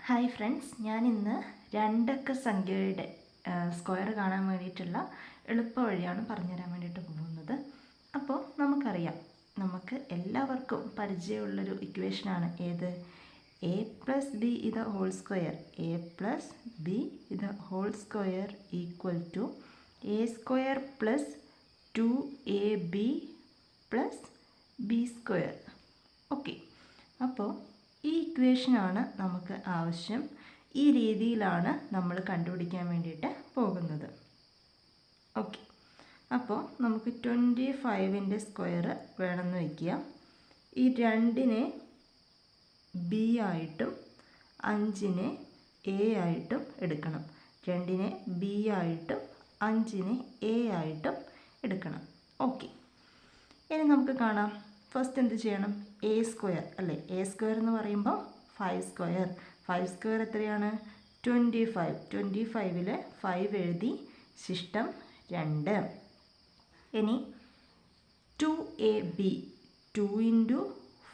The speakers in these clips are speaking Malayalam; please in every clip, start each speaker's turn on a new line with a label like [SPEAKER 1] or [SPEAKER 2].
[SPEAKER 1] ഹായ് ഫ്രണ്ട്സ്, ഞാനിന്ന് രണ്ടക്ക സംഖ്യയുടെ സ്ക്വയർ കാണാൻ വേണ്ടിയിട്ടുള്ള എളുപ്പ വഴിയാണ് പറഞ്ഞുതരാൻ വേണ്ടിയിട്ട് പോകുന്നത്. അപ്പോൾ നമുക്കറിയാം, നമുക്ക് എല്ലാവർക്കും പരിചയമുള്ളൊരു ഇക്വേഷനാണ് ഏത്? എ പ്ലസ് ബി ഇത് whole square. A plus b ഇത് whole square equal to a square plus 2ab plus b square. Okay, അപ്പോൾ ഈ ഇക്വേഷനാണ് നമുക്ക് ആവശ്യം. ഈ രീതിയിലാണ് നമ്മൾ കണ്ടുപിടിക്കാൻ വേണ്ടിയിട്ട് പോകുന്നത്. ഓക്കെ, അപ്പോൾ നമുക്ക് 25ൻ്റെ സ്ക്വയർ വേണമെന്ന് വയ്ക്കുക. ഈ 2നെ ബി ആയിട്ടും 5നെ എ ആയിട്ടും എടുക്കണം. 2നെ ബി ആയിട്ടും 5നെ എ ആയിട്ടും എടുക്കണം. ഓക്കെ, ഇനി നമുക്ക് കാണാം. ഫസ്റ്റ് എന്ത് ചെയ്യണം? എ സ്ക്വയർ അല്ലേ? എ സ്ക്വയർ എന്ന് പറയുമ്പോൾ 5 സ്ക്വയർ. 5 സ്ക്വയർ എത്രയാണ്? 25. 25ൽ 5 എഴുതി, ശിഷ്ടം 2. ഇനി 2ab 2 ×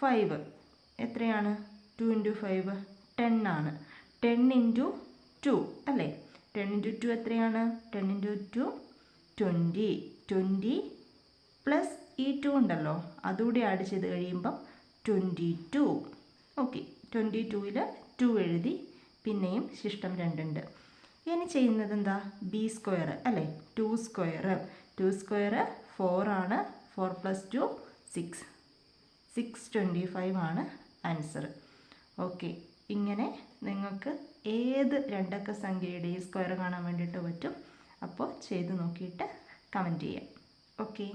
[SPEAKER 1] 5 എത്രയാണ്? 2 × 5 10 ആണ്. 10 × 2 അല്ലേ? 10 × 2 എത്രയാണ്? 10 × 2 20. 20 പ്ലസ് ഈ 2 ഉണ്ടല്ലോ, അതുകൂടി ആഡ് ചെയ്ത് കഴിയുമ്പം 22. ഓക്കെ, 22ൽ 2 എഴുതി, പിന്നെയും ശിഷ്ടം 2 ഉണ്ട്. ഇനി ചെയ്യുന്നത് എന്താ? ബി സ്ക്വയർ അല്ലേ? 2 സ്ക്വയർ. 2 സ്ക്വയർ 4 ആണ്. 4 + 2 6. 625 ആണ് ആൻസർ. ഓക്കെ, ഇങ്ങനെ നിങ്ങൾക്ക് ഏത് രണ്ടക്ക സംഖ്യയുടെയും സ്ക്വയർ കാണാൻ വേണ്ടിയിട്ട് പറ്റും. അപ്പോൾ ചെയ്ത് നോക്കിയിട്ട് കമൻറ്റ് ചെയ്യാം. ഓക്കെ.